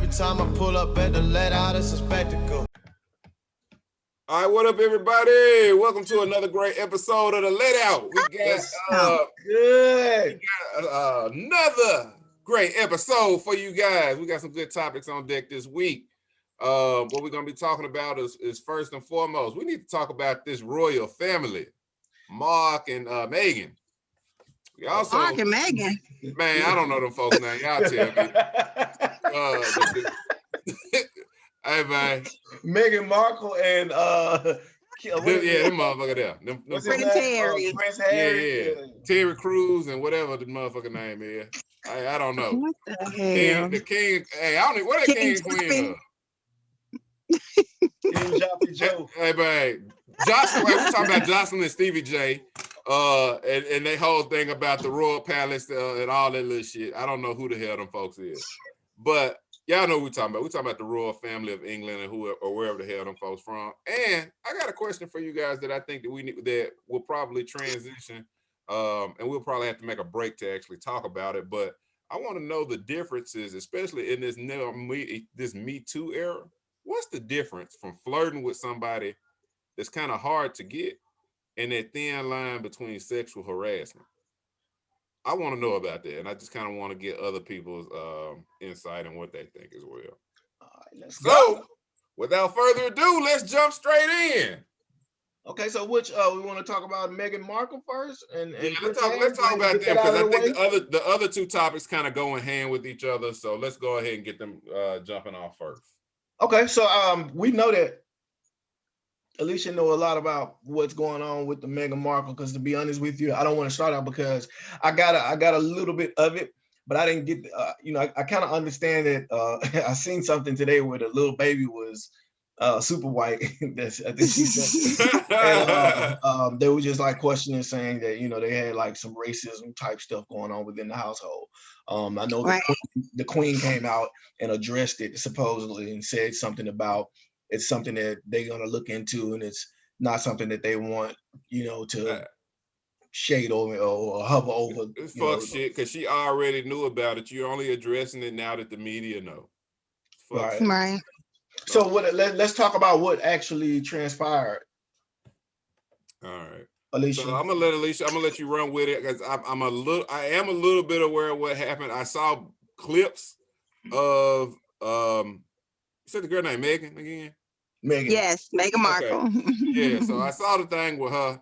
Every time I pull up at the let out, it's a spectacle. All right, what up, everybody? Welcome to another great episode of The Let Out. We got another great episode for you guys. We got some good topics on deck this week. What we're going to be talking about is first and foremost, we need to talk about this royal family, Mark and Meghan. We also, Mark and Meghan. Man, I don't know them folks' name. Y'all tell me. Hey, man. Meghan Markle and them motherfucker there. What's Prince his name? Harry. Prince Harry. Yeah. Terry Crews and whatever the motherfucker name is. I don't know. What the hell? The king. Hey, I don't know what that king and queen King Joffrey Joe. Hey, man. Jocelyn, we're talking about Jocelyn and Stevie J. And they whole thing about the royal palace and all that little shit. I don't know who the hell them folks is. But y'all know what we're talking about. We're talking about the royal family of England and who or wherever the hell them folks from. And I got a question for you guys that I think that that will probably transition. And we'll probably have to make a break to actually talk about it. But I want to know the differences, especially in this Me Too era. What's the difference from flirting with somebody that's kind of hard to get and that thin line between sexual harassment? I want to know about that, and I just kind of want to get other people's insight and what they think as well. All right, let's So, go. without further ado, let's jump straight in. Okay, so which we want to talk about Meghan Markle first, and Let's talk about them because I think the other two topics kind of go in hand with each other. So let's go ahead and get them jumping off first. Okay, so we know that Alicia know a lot about what's going on with the Meghan Markle, because to be honest with you, I don't want to start out because I got a little bit of it, but I didn't get, I kind of understand that. I seen something today where the little baby was super white. I think she said. And, they were just like questioning, saying that, they had like some racism type stuff going on within the household. I know the queen came out and addressed it supposedly and said something about it's something that they're going to look into, and it's not something that they want, to shade over or hover over. It's fuck shit, because she already knew about it. You're only addressing it now that the media know. Right. So let's talk about what actually transpired. All right. Alicia. So I'm gonna let you run with it, because I am a little bit aware of what happened. I saw clips of you said the girl named Meghan again? Meghan. Yes, Meghan Markle. Okay. Yeah, so I saw the thing with her,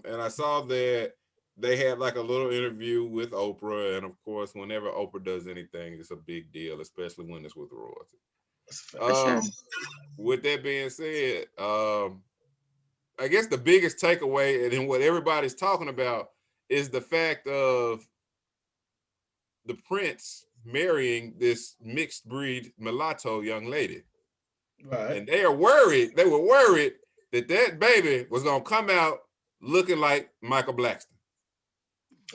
and I saw that they had like a little interview with Oprah, and of course, whenever Oprah does anything, it's a big deal, especially when it's with royalty. Sure. With that being said, I guess the biggest takeaway and what everybody's talking about is the fact of the prince marrying this mixed breed mulatto young lady. Right. And they were worried that baby was gonna come out looking like Michael Blackson.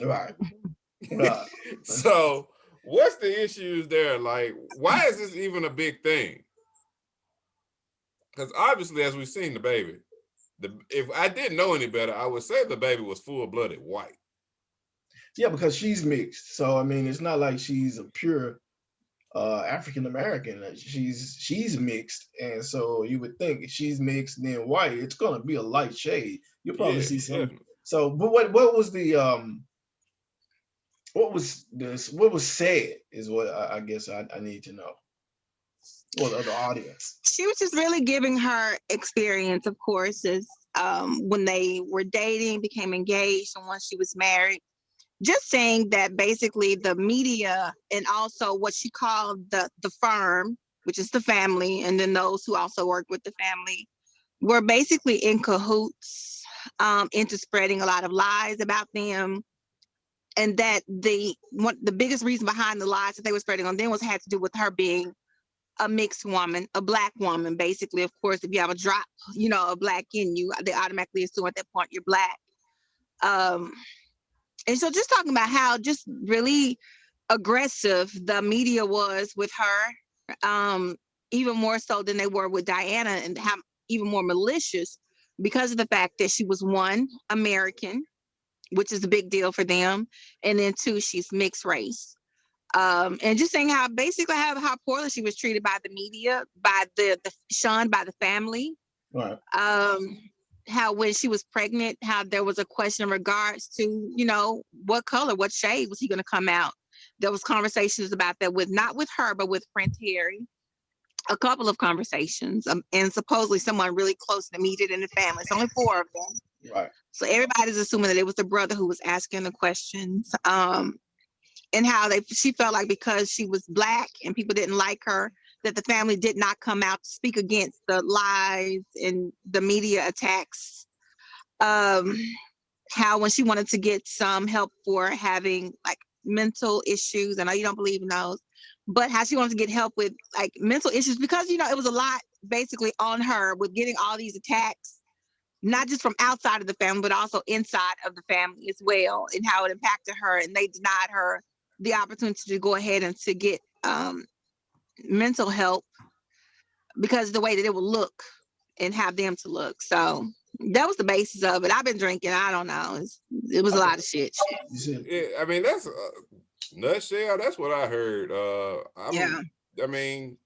Right. So what's the issues there? Like, why is this even a big thing? Because obviously, as we've seen the baby, if I didn't know any better, I would say the baby was full-blooded white. Yeah, because she's mixed. So I mean, it's not like she's a pure African American. She's mixed, and so you would think if she's mixed and then white, it's gonna be a light shade. You'll probably see some. Definitely. So, but what was the what was said is what I guess I need to know. Or the audience. She was just really giving her experience, of course, as when they were dating, became engaged, and once she was married. Just saying that basically the media and also what she called the firm, which is the family, and then those who also work with the family, were basically in cahoots into spreading a lot of lies about them. And that the biggest reason behind the lies that they were spreading on them had to do with her being a mixed woman, a black woman. Basically, of course, if you have a drop, a black in you, they automatically assume at that point you're black. And so just talking about how just really aggressive the media was with her, even more so than they were with Diana, and how even more malicious because of the fact that she was, one, American, which is a big deal for them, and then two, she's mixed race. And just saying how basically how poorly she was treated by the media, by the shunned by the family. Right. How when she was pregnant, how there was a question in regards to, you know, what color, what shade was he going to come out. There was conversations about that with not with her, but with Prince Harry. A couple of conversations, and supposedly someone really close to immediate in the family. It's only 4 of them. Right. So everybody's assuming that it was the brother who was asking the questions. And how she felt like because she was Black and people didn't like her, that the family did not come out to speak against the lies and the media attacks. How when she wanted to get some help for having like mental issues, I know you don't believe in those, but how she wanted to get help with like mental issues because, you know, it was a lot basically on her with getting all these attacks, not just from outside of the family, but also inside of the family as well, and how it impacted her. And they denied her the opportunity to go ahead and to get mental help because of the way that it would look and have them to look. So that was the basis of it. I've been drinking. I don't know. It was a lot of shit. Yeah, I mean, that's nutshell. That's what I heard. Yeah. I mean,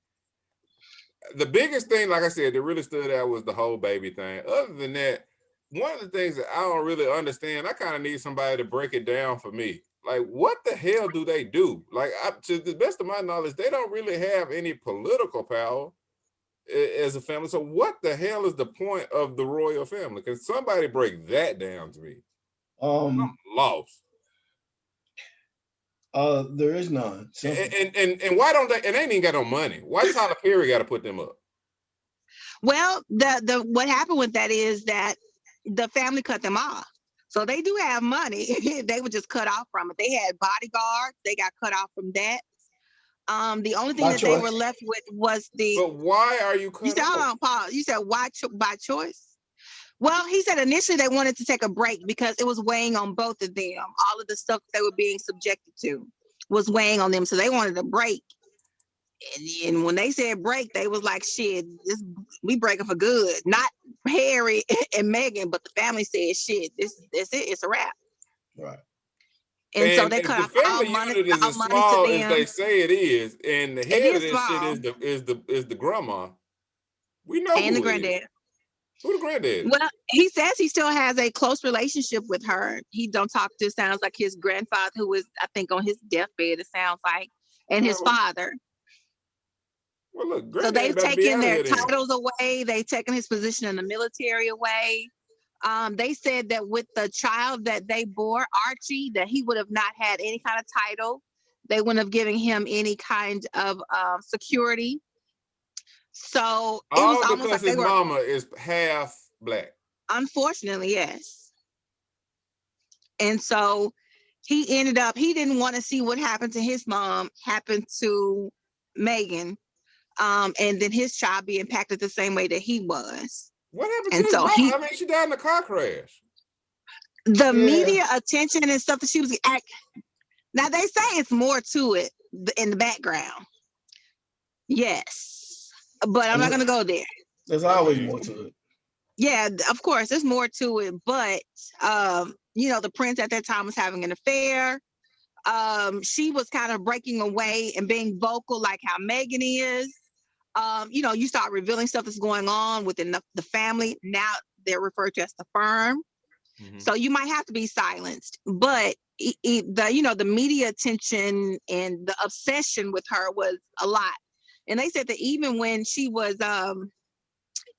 the biggest thing, like I said, that really stood out was the whole baby thing. Other than that, one of the things that I don't really understand, I kind of need somebody to break it down for me. Like, what the hell do they do? Like, to the best of my knowledge, they don't really have any political power as a family. So what the hell is the point of the royal family? Can somebody break that down to me? I'm lost. There is none. And why don't they? And they ain't even got no money. Why Tyler Perry got to put them up? Well, the what happened with that is that the family cut them off. So they do have money. They were just cut off from it. They had bodyguards. They got cut off from that. The only thing that they were left with was the. But why are you cut You said, off? hold on, Paul. You said why by choice? Well, he said initially they wanted to take a break because it was weighing on both of them. All of the stuff they were being subjected to was weighing on them. So they wanted a break. And when they said break, they was like, shit, we breaking for good. Not Harry and Meghan, but the family said, shit, that's it. It's a wrap. Right. And so they cut off all money to them. As they say it is, and the head of this shit is the grandma. We know and who the granddad. Who the granddad? Well, he says he still has a close relationship with her. He don't talk to, sounds like his grandfather, who was, I think, on his deathbed, it sounds like, and his father. Well, look, so they've taken their titles away. They've taken his position in the military away. They said that with the child that they bore, Archie, that he would have not had any kind of title. They wouldn't have given him any kind of security. So it was almost because like his mama is half Black. Unfortunately, yes. And so he didn't want to see what happened to his mom happen to Meghan. And then his child be impacted the same way that he was. What happened to his mom? I mean, she died in a car crash. The media attention and stuff that she was now they say it's more to it in the background. Yes, but I'm not gonna go there. There's always more to it. Yeah, of course, there's more to it, but the prince at that time was having an affair. She was kind of breaking away and being vocal like how Meghan is. You start revealing stuff that's going on within the family. Now they're referred to as the firm. Mm-hmm. So you might have to be silenced. But the media attention and the obsession with her was a lot. And they said that even when she was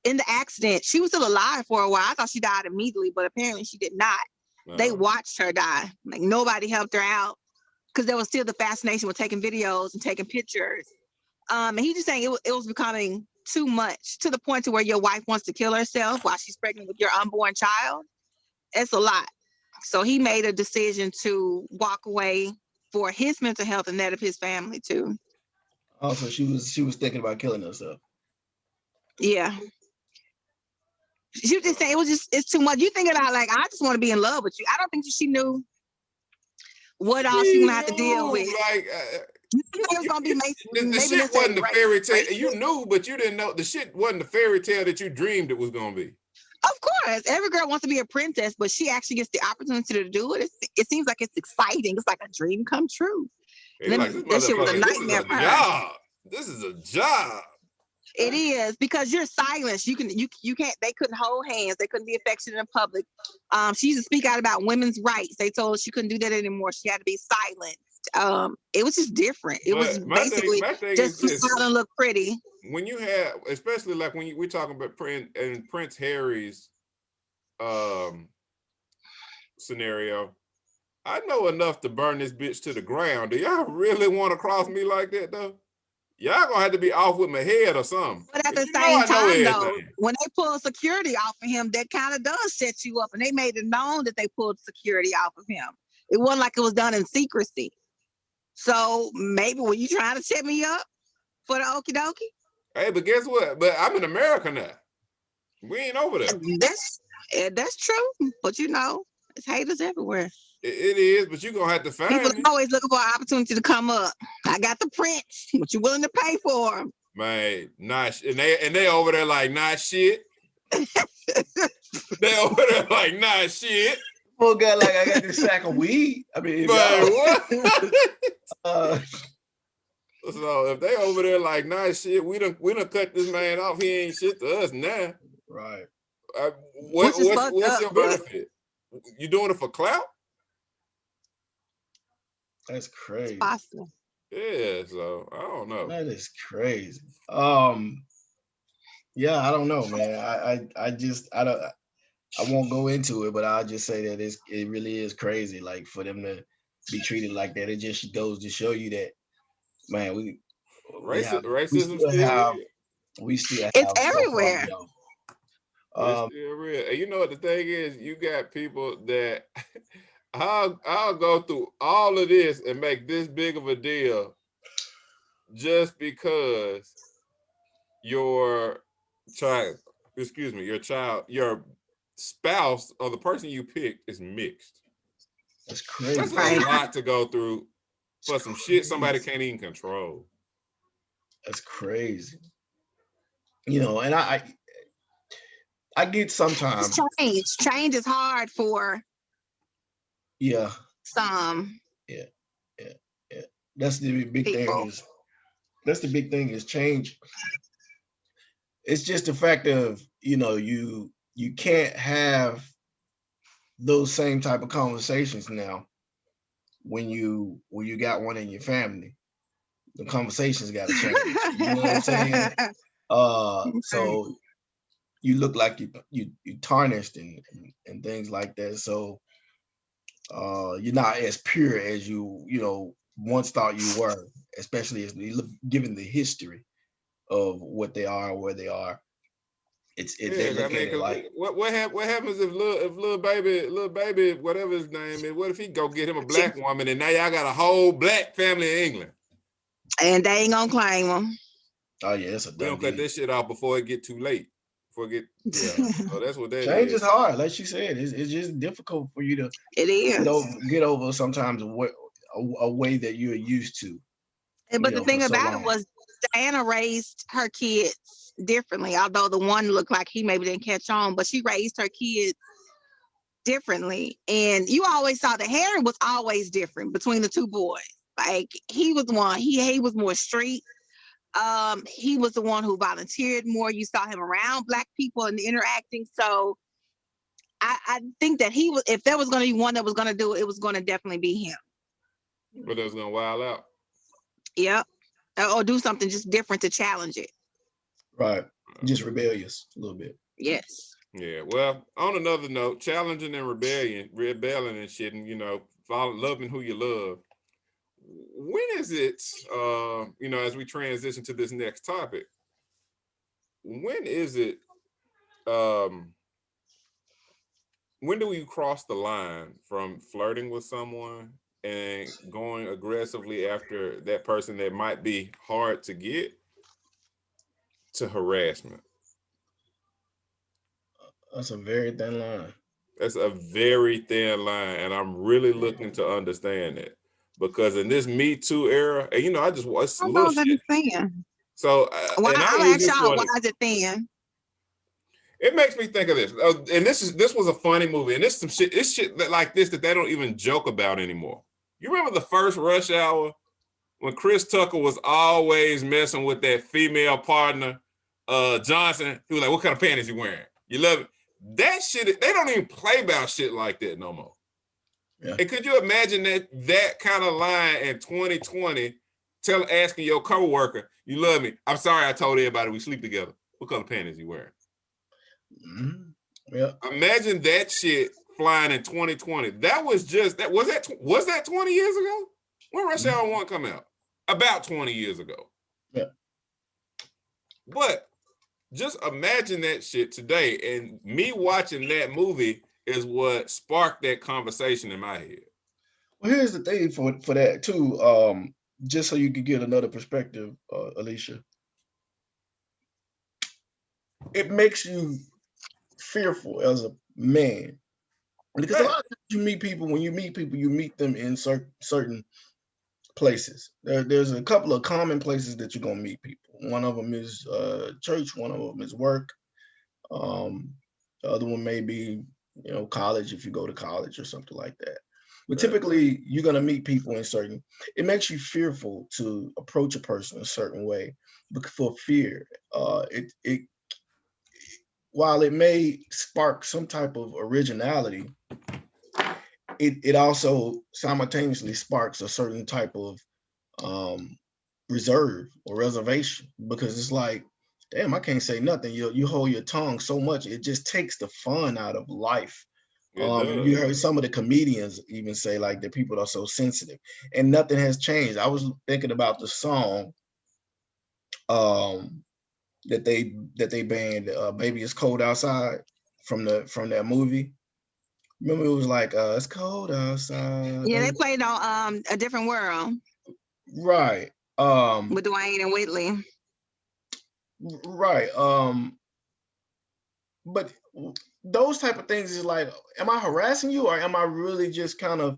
in the accident, she was still alive for a while. I thought she died immediately, but apparently she did not. Uh-huh. They watched her die. Like nobody helped her out because there was still the fascination with taking videos and taking pictures. And he just saying it was becoming too much to the point to where your wife wants to kill herself while she's pregnant with your unborn child. It's a lot. So he made a decision to walk away for his mental health and that of his family too. Also, she was thinking about killing herself. Yeah. She was just saying it's too much. You think about like, I just want to be in love with you. I don't think she knew what all she's gonna have to deal with. Like it was gonna be the shit wasn't the fairy tale. You knew, but you didn't know. The shit wasn't the fairy tale that you dreamed it was gonna be. Of course, every girl wants to be a princess, but she actually gets the opportunity to do it. It seems like it's exciting. It's like a dream come true. He's like, this That shit was a motherfucker, this is nightmare a for her. job. This is a job. It is, because you're silenced. You can't. They couldn't hold hands. They couldn't be affectionate in public. She used to speak out about women's rights. They told her she couldn't do that anymore. She had to be silenced. It was just different. It was But basically my thing just is to this. smile and look pretty. When you have, especially like when we're talking about Prince Harry's scenario, I know enough to burn this bitch to the ground. Do y'all really want to cross me like that though? Y'all gonna have to be off with my head or something. But at the You know same I know time, though, everything. when they pull security off of him, that kind of does set you up. And they made it known that they pulled security off of him. It wasn't like it was done in secrecy. So maybe were you trying to set me up for the okie dokie? Hey, but guess what? But I'm in America now. We ain't over there. That's true. But you know, it's haters everywhere. It is, but you're gonna have to find People me. are always looking for an opportunity to come up. I got the prince. What you willing to pay for him? Man, not and they over there like not shit. They over there like not shit. Poor guy, like I got this sack of weed. I mean, Man, what? uh, So if they over there like nah shit, we done cut this man off. He ain't shit to us now. right. Which is What's fucked your up, but- benefit? You doing it for clout? That's crazy. Possible. Yeah, so I don't know. That is crazy. Yeah, I don't know, man. I won't go into it, but I'll just say that it really is crazy. Like for them to be treated like that, it just goes to show you that, man, Racism still real. we still have It's so far to everywhere. go. It's still real. And you know what the thing is? You got people that I'll go through all of this and make this big of a deal just because your spouse or the person you pick is mixed. That's crazy. That's a lot to go through for some shit somebody can't even control. That's crazy. You know, and I get sometimes. Change is hard for Yeah. some. That's the big People. thing that's the big thing is change. It's just the fact of, you know, you can't have those same type of conversations now when you got one in your family. The conversations got to change. You know what I'm saying? So you look like you tarnished and things like that. So you're not as pure as you once thought you were, especially as we look, given the history of what they are, where they are. They look at it like what happens if little baby, whatever his name is, what if he go get him a black woman and now y'all got a whole black family in England? And they ain't gonna claim them. Oh yeah, it's a We don't cut this shit off before it get too late. So that's what that change is. is hard, like she said. It's just difficult for you to It is. get over sometimes a way that you're used to. But the thing for so about long. it was Diana raised her kids differently, although the one looked like he maybe didn't catch on, but she raised her kids differently. And you always saw that Harry was always different between the two boys. Like he was one, he was more street. He was the one who volunteered more. You saw him around black people and interacting. So I think that he was, if there was going to be one that was going to do it, it was going to definitely be him. But it was gonna wild out. Yep. Or do something just different to challenge it. Right. Just rebellious a little bit. Yes. Yeah. Well, on another note, challenging and rebelling and shit, and loving who you love. When is it, as we transition to this next topic, when is it, when do you cross the line from flirting with someone and going aggressively after that person that might be hard to get to harassment? That's a very thin line. That's a very thin line, and I'm really looking to understand it. Because in this Me Too era, and I just watched How little long have shit. you been? So, Well, and I'll use ask this y'all, one- why is it thin? It makes me think of this, and this was a funny movie, and this shit that like this that they don't even joke about anymore. You remember the first Rush Hour when Chris Tucker was always messing with that female partner, Johnson, he was like, what kind of panties you wearing? You love it? That shit, they don't even play about shit like that no more. Yeah. And could you imagine that kind of line in 2020, asking your coworker, you love me? I'm sorry I told everybody we sleep together. What color panties you wearing? Mm-hmm. Yeah. Imagine that shit flying in 2020. That was that 20 years ago? When Rush Hour 1 come out? About 20 years ago. Yeah. But just imagine that shit today. And me watching that movie is what sparked that conversation in my head. Well, here's the thing for that too. Just so you could get another perspective, Alicia. It makes you fearful as a man. Because a lot of times when you meet people, you meet them in certain places. There's a couple of common places that you're gonna meet people. One of them is church, one of them is work. The other one may be, college if you go to college or something like that. But typically you're gonna meet people in it makes you fearful to approach a person a certain way for fear. While it may spark some type of originality, it also simultaneously sparks a certain type of reserve or reservation, because it's like, damn, I can't say nothing. You hold your tongue so much, it just takes the fun out of life. You heard some of the comedians even say like that people are so sensitive, and nothing has changed. I was thinking about the song that they banned, "Baby It's Cold Outside" from that movie. Remember, it was like, "It's cold outside." Yeah, they played on A Different World. Right. With Dwayne and Whitley. Right. But those type of things is like, am I harassing you, or am I really just kind of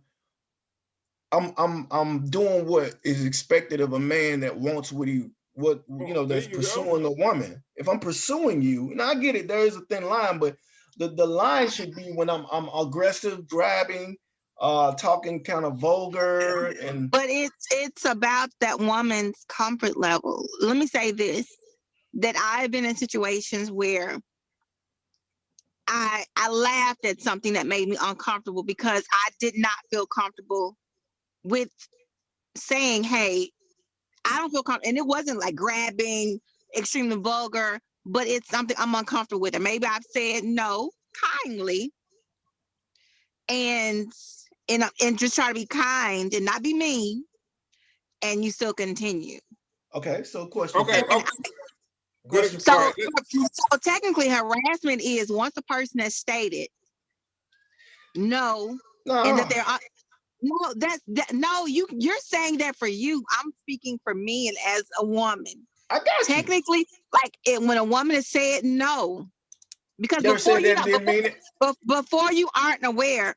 I'm doing what is expected of a man that wants that's pursuing a woman. If I'm pursuing you, and I get it, there is a thin line, but the line should be when I'm aggressive, grabbing, talking kind of vulgar, but it's about that woman's comfort level. Let me say this, that I've been in situations where I laughed at something that made me uncomfortable because I did not feel comfortable with saying, hey, I don't feel comfortable. And it wasn't like grabbing, extremely vulgar, but it's something I'm uncomfortable with. And maybe I've said no kindly and just try to be kind and not be mean, and you still continue. Okay, so question. Okay. So technically harassment is once a person has stated no. And that they're you're saying that for you. I'm speaking for me and as a woman. I got you. Technically, when a woman has said no, because before you aren't aware,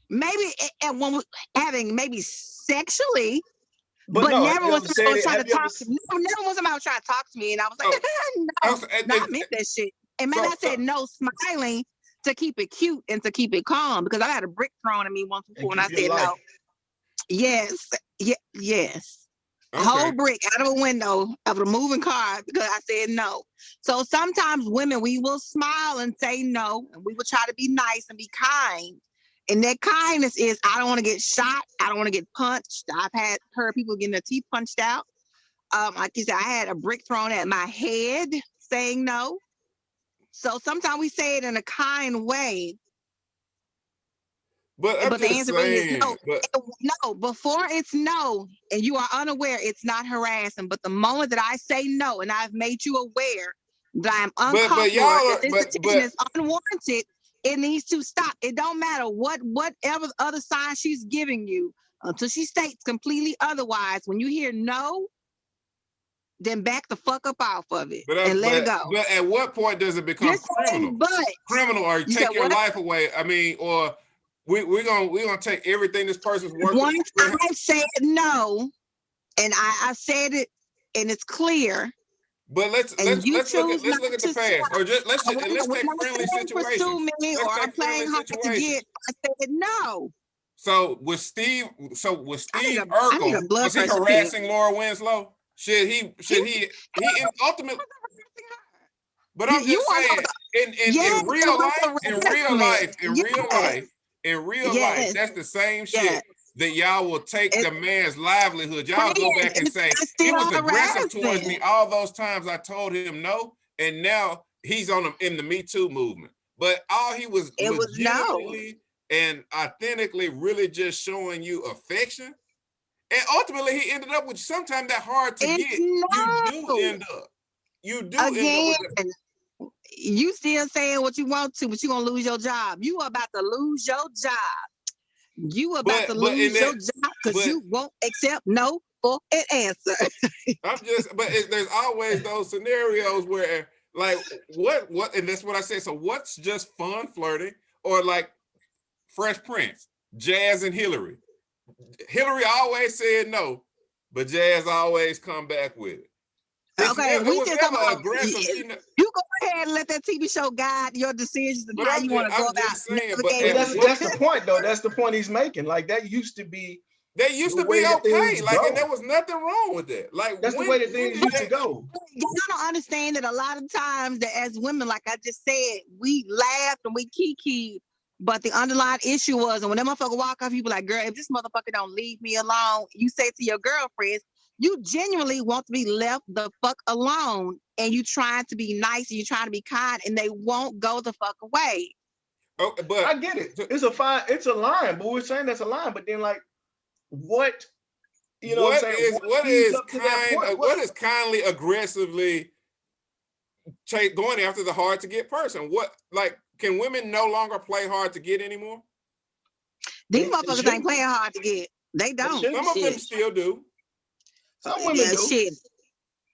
maybe when having maybe sexually, but never was somebody trying to talk to me. Never was somebody trying to talk to me, and I was like, no, I meant that shit. And maybe I said no, smiling to keep it cute and to keep it calm, because I had a brick thrown at me once before when I said no. Yes. A whole brick out of a window of a moving car because I said no. So sometimes women, we will smile and say no, and we will try to be nice and be kind. And that kindness is, I don't want to get shot. I don't want to get punched. I've heard people getting their teeth punched out. Like you said, I had a brick thrown at my head saying no. So sometimes we say it in a kind way. But the answer really is no. No, before it's no, and you are unaware, it's not harassing. But the moment that I say no, and I've made you aware that I'm uncomfortable, that this attention is unwarranted, it needs to stop. It don't matter whatever other sign she's giving you until she states completely otherwise. When you hear no, then back the fuck up off of it and let it go. But at what point does it become criminal? Criminal, or you take your life away? I mean, or we're gonna take everything this person's worth. Once I said no, and I said it, and it's clear. But let's look at the past, or just let's take friendly situations. Me, or I'm playing hard to get. I said no. So was Steve I need Urkel, a blood was he pressure pill. harassing Laura Winslow? Should he ultimately? But I'm You just want saying, in yes, real life, yes, yes, that's the same shit yes. that y'all will take It's the man's livelihood. Y'all go back and it's say he still was aggressive towards me harassment. all those times I told him no, and now he's in the Me Too movement. But all he was It was no. legitimately and authentically really just showing you affection. And ultimately he ended up with sometimes that hard to It's get. no. You do Again, end up with you still saying what you want to, but you're gonna lose your job. You about to lose your job. You about to lose your job because you won't accept no for an answer. there's always those scenarios where like what and that's what I said. So what's just fun flirting or like Fresh Prince, Jazz and Hillary. Hillary always said no, but Jazz always come back with it. Okay, we just never about aggressive. You go ahead and let that TV show guide your decisions and how you want to go about navigating. That's the point, though. That's the point he's making. Like that used to be. They used to be okay. Like, and there was nothing wrong with that. Like that's the way that things used to go. Y'all don't understand that a lot of times that as women, like I just said, we laughed and we kiki, but the underlying issue was, and when that motherfucker walk off, you be like, girl, if this motherfucker don't leave me alone, you say to your girlfriends, you genuinely want to be left the fuck alone, and you trying to be nice and you trying to be kind, and they won't go the fuck away. Oh, but I get it. It's a line, but we're saying that's a line. But then, like, what? You know what I'm saying? What is kindly aggressively going after the hard to get person? What, like, can women no longer play hard to get anymore? These motherfuckers ain't playing hard to get. They don't. Some of them still do. Some women do. Shit.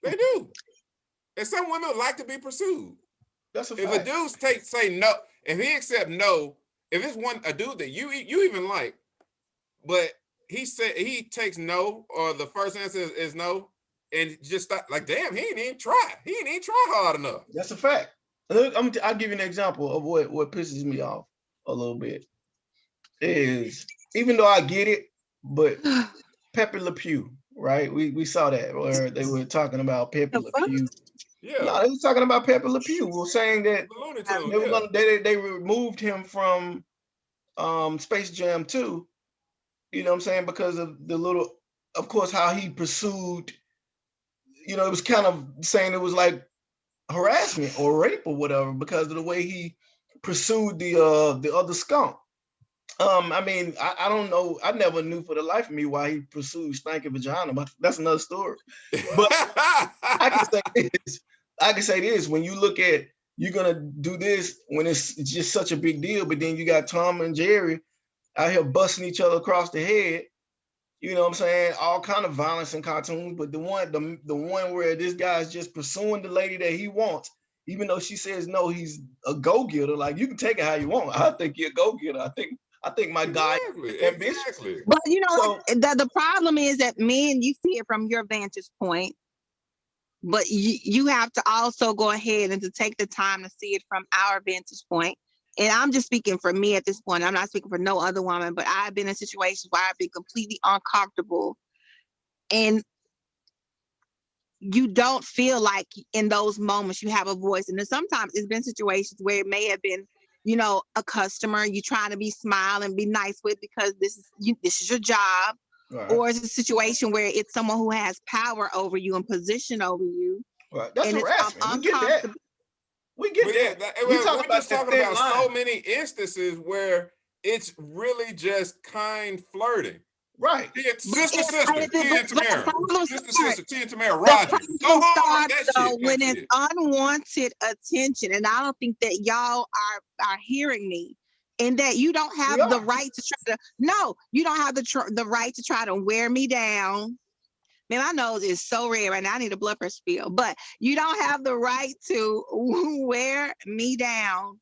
They do. And some women like to be pursued. That's a fact. If a dude say no, if he accept no, if it's a dude that you even like, but he takes no, or the first answer is no, and just like, damn, he ain't even try hard enough. That's a fact. I'll give you an example of what pisses me off a little bit. Is even though I get it, but Pepe Le Pew, right? We saw that where they were talking about Pepe Le Pew. Yeah. No, they were talking about Pepe Le Pew. We were saying that they removed him from Space Jam 2. You know what I'm saying? Because of of course, how he pursued, it was kind of saying it was like harassment or rape or whatever because of the way he pursued the other skunk. I mean, I don't know. I never knew for the life of me why he pursued Stanky Vagina, but that's another story. But I can say this: when you look at, you're gonna do this when it's just such a big deal, but then you got Tom and Jerry out here busting each other across the head. You know what I'm saying? All kind of violence in cartoons, but the one where this guy's just pursuing the lady that he wants, even though she says no, he's a go-getter. Like, you can take it how you want. I think you're a go-getter. I think my guy is ambitious. Exactly. But the problem is that men, you see it from your vantage point, but you have to also go ahead and to take the time to see it from our vantage point. And I'm just speaking for me at this point. I'm not speaking for no other woman, but I've been in situations where I've been completely uncomfortable. And you don't feel like in those moments you have a voice. And then sometimes it's been situations where it may have been, a customer you trying to be smile and be nice with because this is your job. Right. Or it's a situation where it's someone who has power over you and position over you. Right. That's harassment. We get that. We get that. We're just talking about so many instances where it's really just kind flirting. Right. Sister, Tia and Tamara. Sister, Tia and Tamara. Roger. Go home. When it's unwanted attention, and I don't think that y'all are hearing me, and that you don't have the right to try to. No, you don't have the right to try to wear me down. Man, my nose is so red right now. I need a blood pressure pill. But you don't have the right to wear me down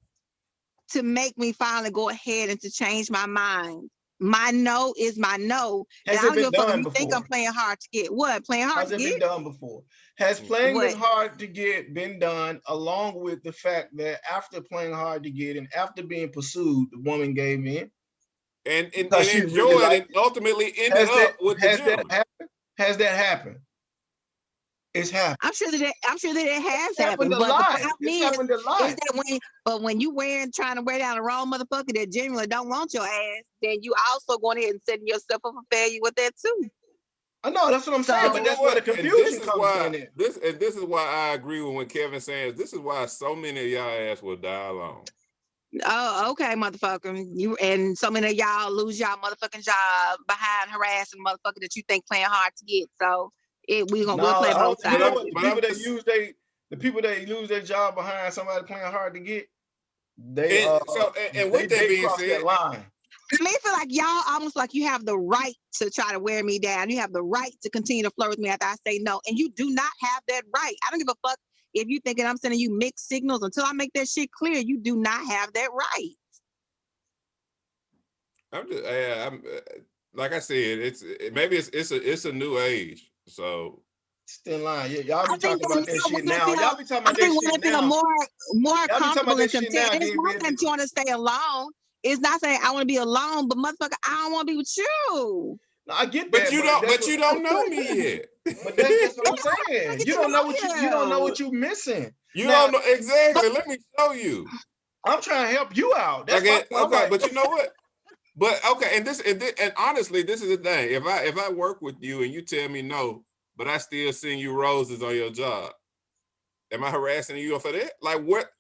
to make me finally go ahead and to change my mind. My no is my no. Has it been done before? Think I'm playing hard to get. What? Playing hard to get? Has it been done before? Has playing hard to get been done along with the fact that after playing hard to get and after being pursued, the woman gave in? and Because she really enjoyed liked and ultimately ended up with the has that gentleman. happened? Has that happened? It's happened. I'm sure that it has It's happened happened. a But the lot. problem It's is happened a lot. that when you trying to wear down the wrong motherfucker that genuinely don't want your ass, then you also going ahead and setting yourself up for failure with that too. I know that's what I'm saying, So- but You know that's where the what? And confusion comes in. There. This is why I agree with when Kevin says this is why so many of y'all ass will die alone. Oh, okay, motherfucker. You and so many of y'all lose y'all motherfucking job behind harassing motherfucker that you think playing hard to get. So we'll play both You know sides. what? The people that lose their job behind somebody playing hard to get, they and with that being cross said, that line. I mean, I feel like y'all almost like you have the right to try to wear me down. You have the right to continue to flirt with me after I say no. And you do not have that right. I don't give a fuck if you thinking I'm sending you mixed signals. Until I make that shit clear, you do not have that right. I'm just, I'm like I said, it's a new age. So Still in line. Yeah, y'all be I think talking about that shit now. women Y'all be talking I about that think shit women feel now. more Y'all be talking comfortable about and that shit now. content. It's Then not that you want to stay alone. It's not saying I want to be alone, but motherfucker, I don't want to be with you. No, I get that. but you don't know me yet. But that's what I'm saying. You don't know what you're missing. You Now, don't know exactly. Let me show you. I'm trying to help you out. That's Okay, my point. but you know what? But okay, and honestly, this is the thing. If I work with you and you tell me no, but I still send you roses on your job, am I harassing you for that? Like what?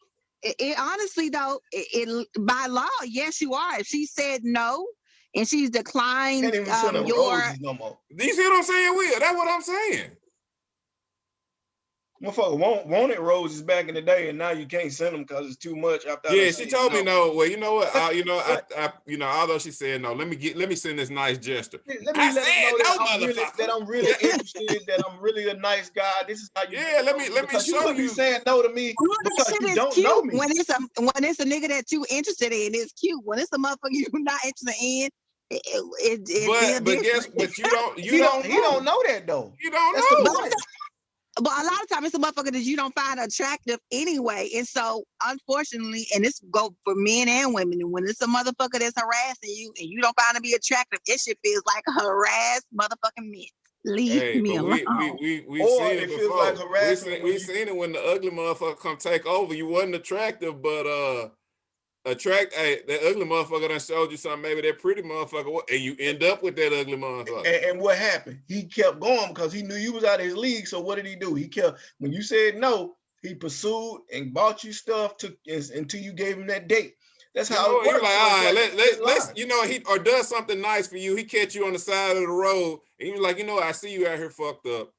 It honestly though, it by law, yes, you are. If she said no and she's declined Can't even send them your roses no more. Do you see what I'm saying, Will? That's what I'm saying. Motherfucker wanted roses back in the day, and now you can't send them because it's too much. After Yeah, she told me no. Well, you know what? Although she said no, let me send this nice gesture. Let me let them know that I'm really interested, that I'm really a nice guy. This is how you. Yeah, let me show you. Be saying no to me because you don't cute know me. When it's a nigga that you interested in, it's cute. When it's a motherfucker you're not interested in, but you don't know that though. You don't know. But a lot of times it's a motherfucker that you don't find attractive anyway. And so unfortunately, and this go for men and women, and when it's a motherfucker that's harassing you and you don't find to be attractive, it shit feels like harassed motherfucking men. Leave me alone. We've seen it before. Like harassment. We've seen it when the ugly motherfucker come take over. You wasn't attractive, but that ugly motherfucker done showed you something, maybe that pretty motherfucker, and you end up with that ugly motherfucker. And what happened? He kept going because he knew you was out of his league. So what did he do? He kept, when you said no, he pursued and bought you stuff until you gave him that date. That's how it works. Like, all right, let's he or does something nice for you. He catch you on the side of the road, and he was like, I see you out here fucked up.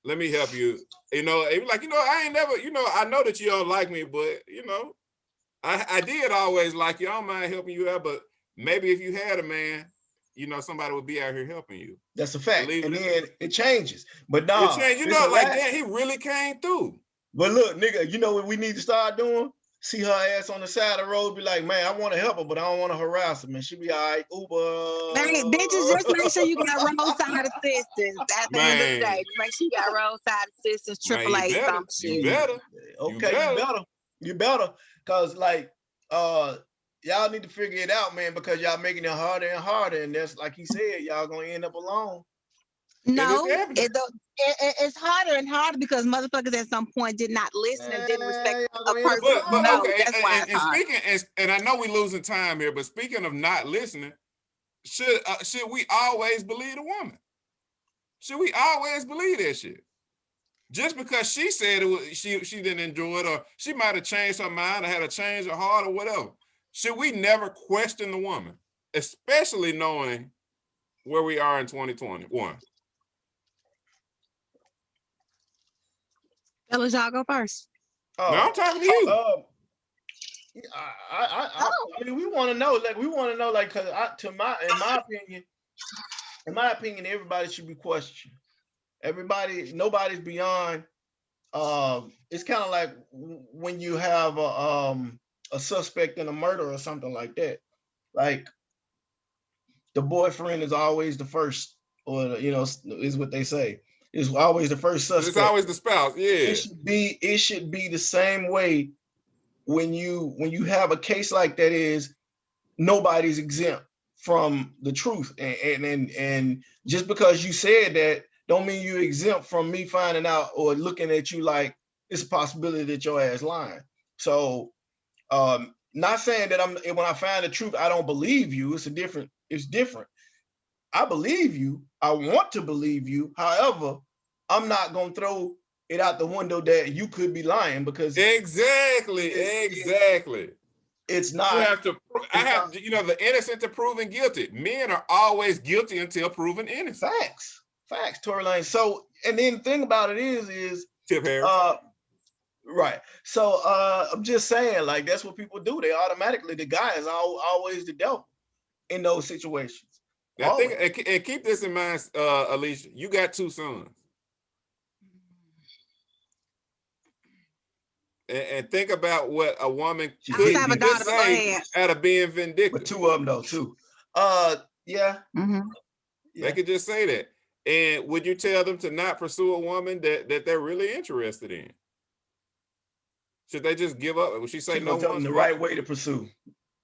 Let me help you. He was like, I ain't never, I know that you don't like me, but I did always like you. I don't mind helping you out, but maybe if you had a man, somebody would be out here helping you. That's a fact. And then it changes. But nah, it changed. Like that, he really came through. But look, nigga, you know what we need to start doing? See her ass on the side of the road, be like, man, I want to help her, but I don't want to harass her, man. She be all right, Uber. Man, bitches, just make sure you got roadside assistance at the end of the day. Make sure you got roadside assistance, AAA, some shit. You better. Okay, you better. Cause like y'all need to figure it out, man, because y'all making it harder and harder. And that's like he said, y'all gonna end up alone. No, it's harder and harder because motherfuckers at some point did not listen and didn't respect a person. That's why it's hard. And I know we're losing time here, but speaking of not listening, should we always believe the woman? Should we always believe that shit? Just because she said she didn't enjoy it, or she might have changed her mind or had a change of heart or whatever. Should we never question the woman, especially knowing where we are in 2021? Fellas, y'all go first. No, I'm talking to you. I mean, we want to know, like, cause in my opinion, everybody should be questioned. Nobody's beyond. It's kind of like when you have a suspect in a murder or something like that. Like the boyfriend is always the first, or is what they say. It's always the first suspect. It's always the spouse. Yeah. It should be the same way when you have a case like that. Is nobody's exempt. from the truth. And just because you said that don't mean you're exempt from me finding out or looking at you like it's a possibility that your ass lying. So not saying that when I find the truth, I don't believe you. It's different. I believe you. I want to believe you. However, I'm not gonna throw it out the window that you could be lying, because exactly. It's not. You have to. You know, the innocent to proven guilty. Men are always guilty until proven innocent. Facts, Tory Lanez. So, and then the thing about it is Tip Harris. Right. So I'm just saying, like, that's what people do. They automatically, the guy is always the devil in those situations. Now think, and keep this in mind, Alicia. You got 2 sons. And think about what a woman could say out of being vindictive. But 2 of them though, too. Yeah. Mm-hmm. They could just say that. And would you tell them to not pursue a woman that they're really interested in? Should they just give up? Would she say no? Tell them the right way to pursue.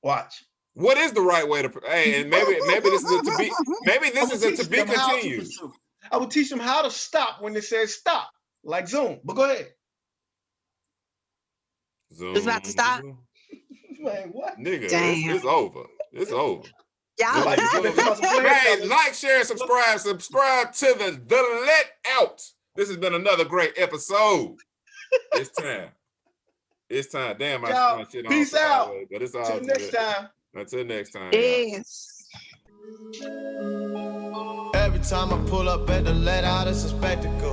Watch. What is the right way to? Hey, and maybe this is a to be continued. I would teach them how to stop when they say stop, like Zoom. But go ahead. Zoom. It's about to stop. Man, what? Nigga, it's over. It's over. Y'all hey, like, share, subscribe to the Let Out. This has been another great episode. It's time. Damn, I shit on. Peace out. Way, but it's all Until next time. Until next time. Yes. Every time I pull up at the Let Out, it's a spectacle.